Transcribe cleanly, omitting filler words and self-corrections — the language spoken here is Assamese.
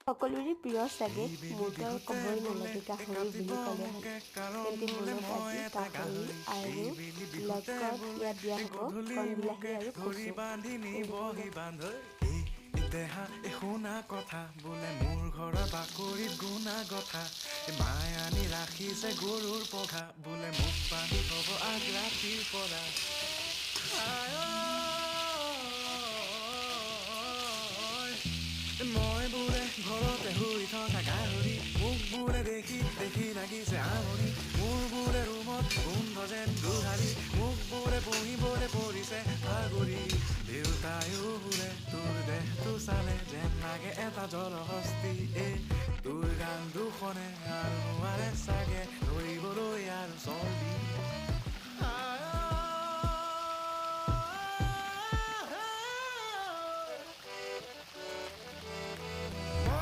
সকলোৰে প্ৰিয় চাগে মোৰতো আৰু ক'বই নালাগে গাহৰি বুলি ক'লে হ'ল তেন্তে মনত আজি গাহৰি আৰু লগত ইয়াত দিয়া হ'ব কণবিলাহী আৰু কচু তেন্তে দেহা শুনা কথা বোলে মোৰ ঘৰৰ বাকৰিত গুণা কথা মায়ে আনি ৰাখিছে গৰুৰ পঘা বোলে মোক বান্ধি থব আগ ৰাতিৰ পৰা মই বোলে ঘৰতে শুই থকা গাহৰি মোক বোলে দেখি দেখি লাগিছে আমনি মোৰ বোলে ৰুমত গোন্ধ যেন দুধাৰি মোক বোলে বহিবলৈ পৰিছে ভাগৰি দেউতায়ো বোলে তোৰ দেহটো চালে যেন লাগে এটা জলহস্তি তোৰ গান দুখনে আৰু নোৱাৰে চাগে ধৰিবলৈ আৰু চৰ্বি